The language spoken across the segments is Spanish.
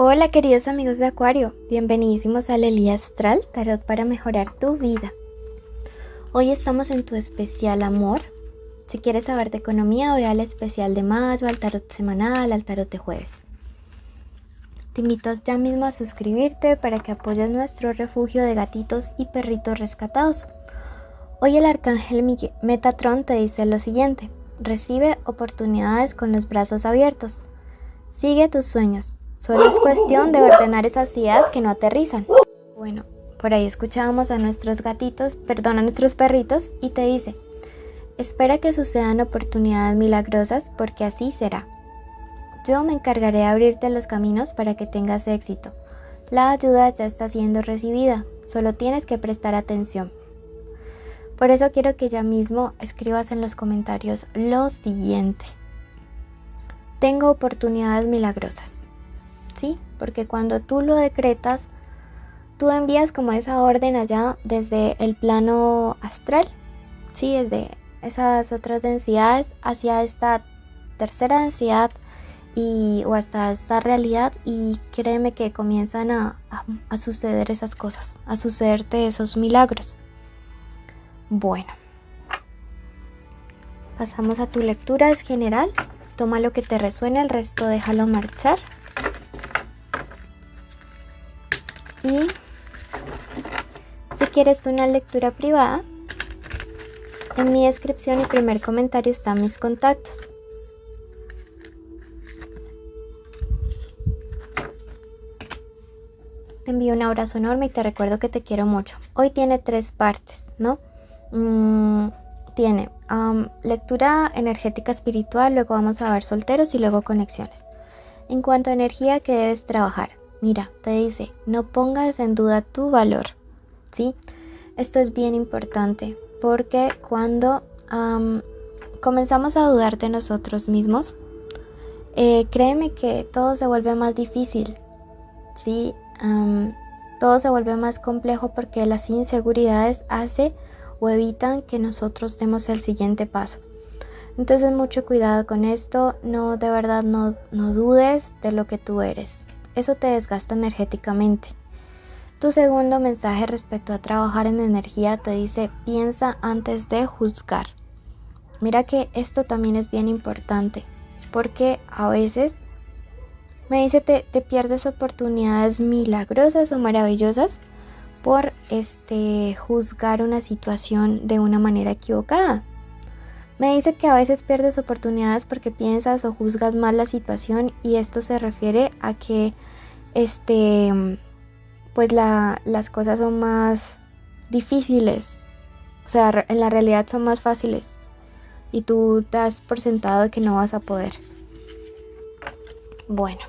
Hola queridos amigos de Acuario, bienvenidísimos a Lelía Astral, tarot para mejorar tu vida. Hoy estamos en tu especial amor. Si quieres saber de economía, ve al especial de mayo, al tarot semanal, al tarot de jueves. Te invito ya mismo a suscribirte para que apoyes nuestro refugio de gatitos y perritos rescatados. Hoy el arcángel Metatron te dice lo siguiente: recibe oportunidades con los brazos abiertos. Sigue tus sueños. Solo es cuestión de ordenar esas ideas que no aterrizan. Bueno, por ahí escuchábamos a nuestros perritos y te dice: espera que sucedan oportunidades milagrosas porque así será. Yo me encargaré de abrirte los caminos para que tengas éxito. La ayuda ya está siendo recibida, solo tienes que prestar atención. Por eso quiero que ya mismo escribas en los comentarios lo siguiente: tengo oportunidades milagrosas. ¿Sí? Porque cuando tú lo decretas, tú envías como esa orden allá desde el plano astral, ¿sí? Desde esas otras densidades hacia esta tercera densidad o hasta esta realidad, y créeme que comienzan a suceder esas cosas, a sucederte esos milagros. Bueno, pasamos a tu lectura, es general. Toma lo que te resuene, el resto déjalo marchar. Y si quieres una lectura privada, en mi descripción y primer comentario están mis contactos. Te envío un abrazo enorme y te recuerdo que te quiero mucho. Hoy tiene 3 partes, ¿no? Tiene lectura energética espiritual, luego vamos a ver solteros y luego conexiones. En cuanto a energía que debes trabajar, mira, te dice, no pongas en duda tu valor, ¿sí? Esto es bien importante porque cuando comenzamos a dudar de nosotros mismos, créeme que todo se vuelve más difícil, ¿sí? Todo se vuelve más complejo porque las inseguridades hacen o evitan que nosotros demos el siguiente paso. Entonces mucho cuidado con esto, de verdad no dudes de lo que tú eres. Eso te desgasta energéticamente. Tu segundo mensaje respecto a trabajar en energía te dice: piensa antes de juzgar. Mira que esto también es bien importante, porque a veces me dice te pierdes oportunidades milagrosas o maravillosas por juzgar una situación de una manera equivocada. Me dice que a veces pierdes oportunidades porque piensas o juzgas mal la situación, y esto se refiere a que pues las cosas son más difíciles, o sea, en la realidad son más fáciles y tú te das por sentado de que no vas a poder. Bueno,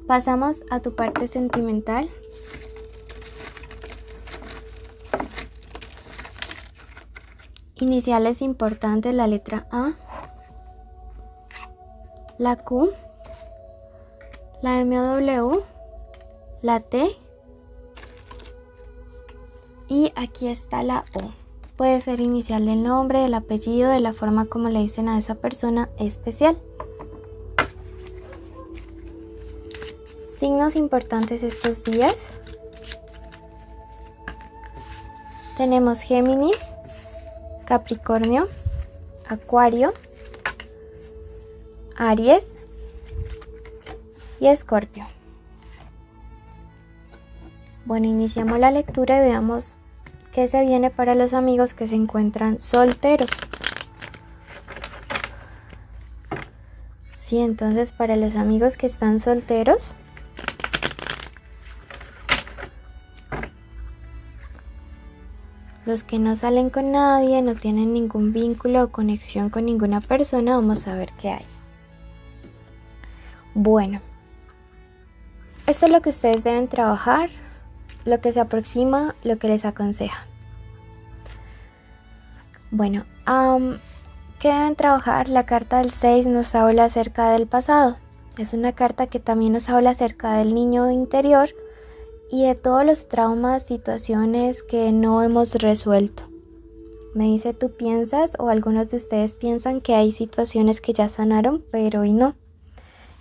pasamos a tu parte sentimental. Iniciales importantes: la letra A, la Q, la MW, la T y aquí está la O. Puede ser inicial del nombre, del apellido, de la forma como le dicen a esa persona especial. Signos importantes estos días: tenemos Géminis, Capricornio, Acuario, Aries y Escorpio. Bueno, iniciamos la lectura y veamos qué se viene para los amigos que se encuentran solteros. Sí, entonces para los amigos que están solteros, los que no salen con nadie, no tienen ningún vínculo o conexión con ninguna persona, vamos a ver qué hay. Bueno, esto es lo que ustedes deben trabajar, lo que se aproxima, lo que les aconseja. Bueno, ¿qué deben trabajar? La carta del 6 nos habla acerca del pasado. Es una carta que también nos habla acerca del niño interior y de todos los traumas, situaciones que no hemos resuelto. Me dice, tú piensas, o algunos de ustedes piensan, que hay situaciones que ya sanaron, pero hoy no.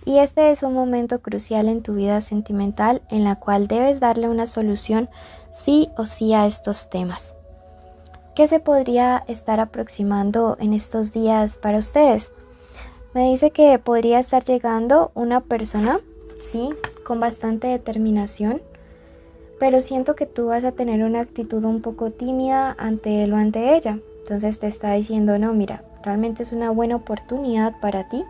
Y este es un momento crucial en tu vida sentimental en la cual debes darle una solución sí o sí a estos temas. ¿Qué se podría estar aproximando en estos días para ustedes? Me dice que podría estar llegando una persona, sí, con bastante determinación, pero siento que tú vas a tener una actitud un poco tímida ante él o ante ella. Entonces te está diciendo, no, mira, realmente es una buena oportunidad para ti,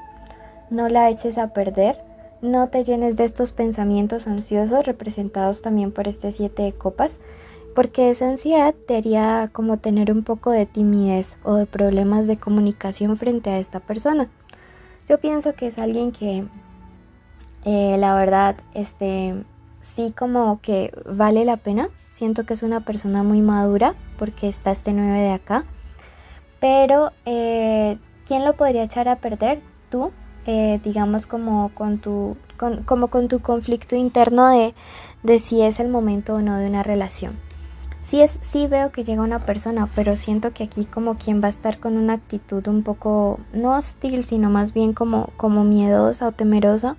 no la eches a perder, no te llenes de estos pensamientos ansiosos representados también por este 7 de copas, porque esa ansiedad te haría como tener un poco de timidez o de problemas de comunicación frente a esta persona. Yo pienso que es alguien que la verdad sí como que vale la pena. Siento que es una persona muy madura porque está este 9 de acá. Pero ¿quién lo podría echar a perder? Tú, digamos como con tu conflicto interno de si es el momento o no de una relación. Sí veo que llega una persona, pero siento que aquí como quien va a estar con una actitud un poco, no hostil, sino más bien como miedosa o temerosa,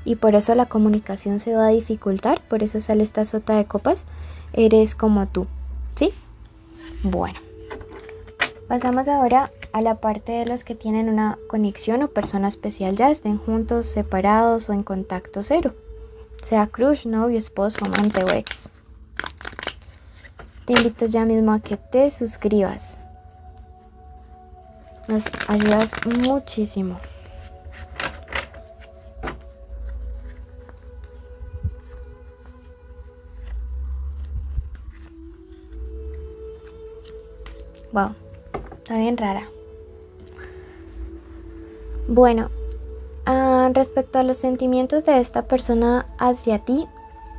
y por eso la comunicación se va a dificultar, por eso sale esta sota de copas, eres como tú, ¿sí? Bueno, pasamos ahora a la parte de los que tienen una conexión o persona especial, ya estén juntos, separados o en contacto cero, sea crush, novio, esposo, amante o ex. Te invito ya mismo a que te suscribas. Nos ayudas muchísimo. Wow, está bien rara. Bueno, respecto a los sentimientos de esta persona hacia ti,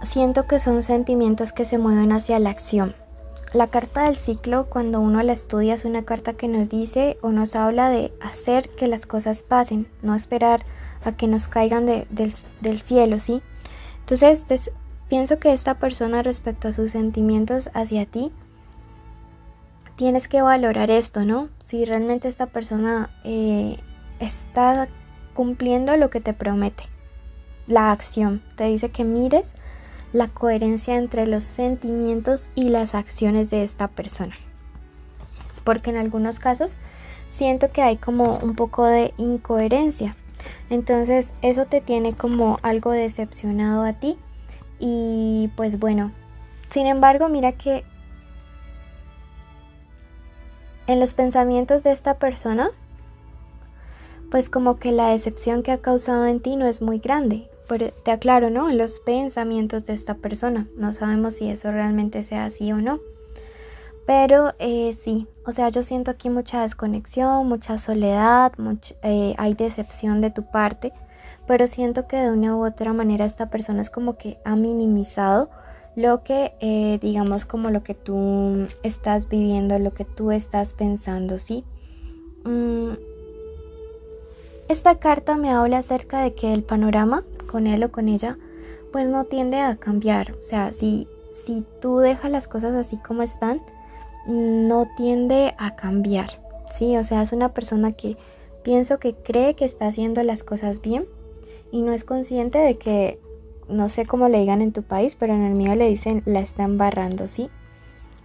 siento que son sentimientos que se mueven hacia la acción. La carta del ciclo, cuando uno la estudia, es una carta que nos dice o nos habla de hacer que las cosas pasen, no esperar a que nos caigan del cielo, ¿sí? Entonces, pienso que esta persona, respecto a sus sentimientos hacia ti, tienes que valorar esto, ¿no? Si realmente esta persona está cumpliendo lo que te promete, la acción. Te dice que mires la coherencia entre los sentimientos y las acciones de esta persona, porque en algunos casos siento que hay como un poco de incoherencia, entonces eso te tiene como algo decepcionado a ti. Y pues bueno, sin embargo, mira que en los pensamientos de esta persona, pues como que la decepción que ha causado en ti no es muy grande. Pero te aclaro, ¿no? En los pensamientos de esta persona. No sabemos si eso realmente sea así o no. Pero sí, o sea, yo siento aquí mucha desconexión, mucha soledad, hay decepción de tu parte. Pero siento que de una u otra manera esta persona es como que ha minimizado lo que, digamos, como lo que tú estás viviendo, lo que tú estás pensando, ¿sí? Esta carta me habla acerca de que el panorama con él o con ella pues no tiende a cambiar. O sea, si tú dejas las cosas así como están, no tiende a cambiar, ¿sí? O sea, es una persona que pienso que cree que está haciendo las cosas bien y no es consciente de que, no sé cómo le digan en tu país, pero en el mío le dicen la está embarrando, ¿sí?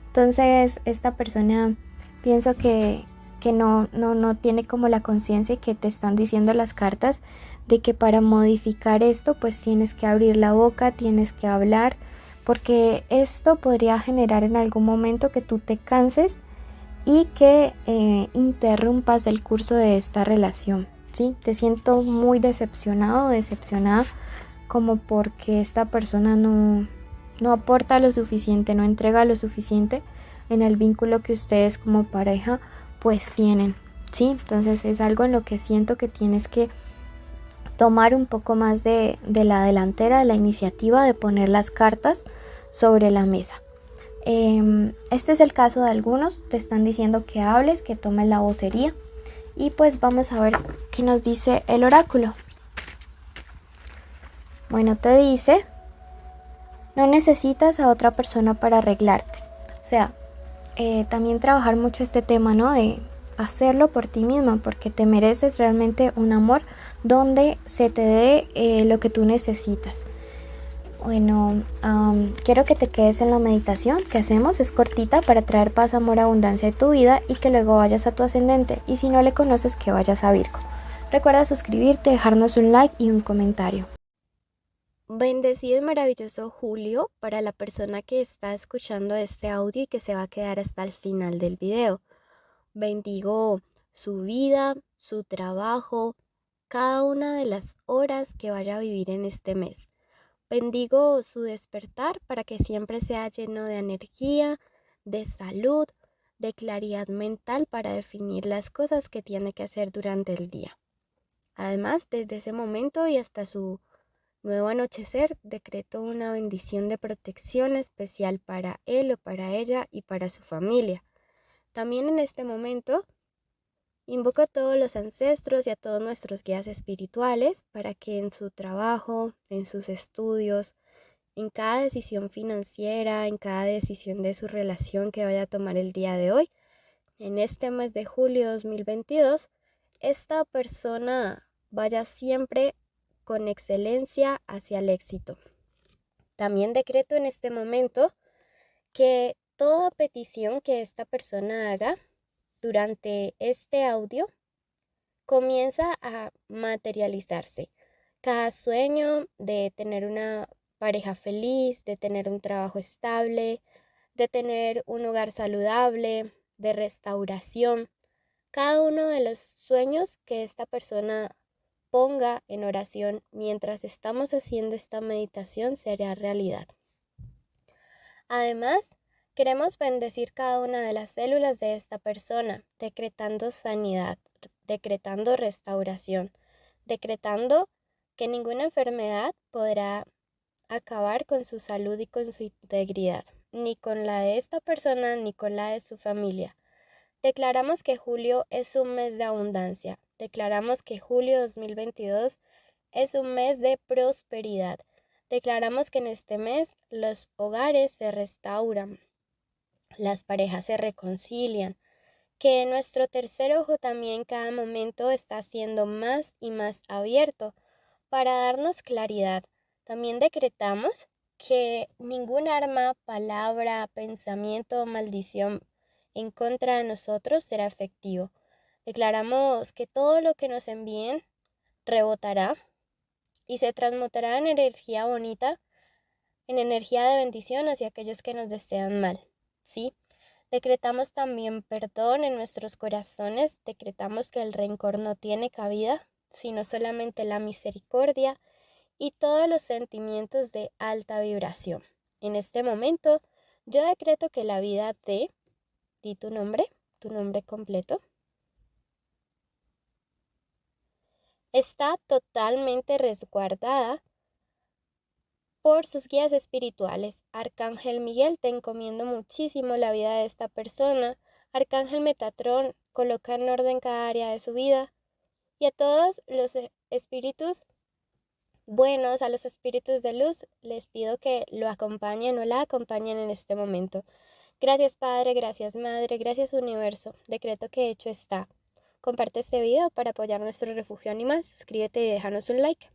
Entonces esta persona pienso que no tiene como la conciencia y que te están diciendo las cartas de que para modificar esto pues tienes que abrir la boca, tienes que hablar, porque esto podría generar en algún momento que tú te canses y que interrumpas el curso de esta relación, ¿sí? Te siento muy decepcionado o decepcionada, como porque esta persona no aporta lo suficiente, no entrega lo suficiente en el vínculo que ustedes como pareja pues tienen, ¿sí? Entonces es algo en lo que siento que tienes que tomar un poco más de la delantera, de la iniciativa de poner las cartas sobre la mesa. Este es el caso de algunos, te están diciendo que hables, que tomes la vocería, y pues vamos a ver qué nos dice el oráculo. Bueno, te dice, no necesitas a otra persona para arreglarte. O sea, también trabajar mucho este tema, ¿no? De hacerlo por ti misma, porque te mereces realmente un amor donde se te dé lo que tú necesitas. Bueno, quiero que te quedes en la meditación que hacemos, es cortita para traer paz, amor, abundancia a tu vida y que luego vayas a tu ascendente, y si no le conoces que vayas a Virgo. Recuerda suscribirte, dejarnos un like y un comentario. Bendecido y maravilloso Julio para la persona que está escuchando este audio y que se va a quedar hasta el final del video. Bendigo su vida, su trabajo, cada una de las horas que vaya a vivir en este mes. Bendigo su despertar para que siempre sea lleno de energía, de salud, de claridad mental para definir las cosas que tiene que hacer durante el día. Además, desde ese momento y hasta su nuevo anochecer, decreto una bendición de protección especial para él o para ella y para su familia. También en este momento invoco a todos los ancestros y a todos nuestros guías espirituales para que en su trabajo, en sus estudios, en cada decisión financiera, en cada decisión de su relación que vaya a tomar el día de hoy, en este mes de julio 2022, esta persona vaya siempre con excelencia hacia el éxito. También decreto en este momento que toda petición que esta persona haga durante este audio comienza a materializarse. Cada sueño de tener una pareja feliz, de tener un trabajo estable, de tener un hogar saludable, de restauración. Cada uno de los sueños que esta persona ponga en oración mientras estamos haciendo esta meditación será realidad. Además, queremos bendecir cada una de las células de esta persona, decretando sanidad, decretando restauración, decretando que ninguna enfermedad podrá acabar con su salud y con su integridad, ni con la de esta persona ni con la de su familia. Declaramos que julio es un mes de abundancia. Declaramos que julio 2022 es un mes de prosperidad. Declaramos que en este mes los hogares se restauran, las parejas se reconcilian, que nuestro tercer ojo también cada momento está siendo más y más abierto para darnos claridad. También decretamos que ningún arma, palabra, pensamiento o maldición en contra de nosotros será efectivo. Declaramos que todo lo que nos envíen rebotará y se transmutará en energía bonita, en energía de bendición hacia aquellos que nos desean mal. ¿Sí? Decretamos también perdón en nuestros corazones, decretamos que el rencor no tiene cabida, sino solamente la misericordia y todos los sentimientos de alta vibración. En este momento, yo decreto que la vida de, di tu nombre completo, está totalmente resguardada por sus guías espirituales. Arcángel Miguel, te encomiendo muchísimo la vida de esta persona. Arcángel Metatrón, coloca en orden cada área de su vida. Y a todos los espíritus buenos, a los espíritus de luz, les pido que lo acompañen o la acompañen en este momento. Gracias Padre, gracias Madre, gracias Universo. Decreto que hecho está. Comparte este video para apoyar nuestro refugio animal. Suscríbete y déjanos un like.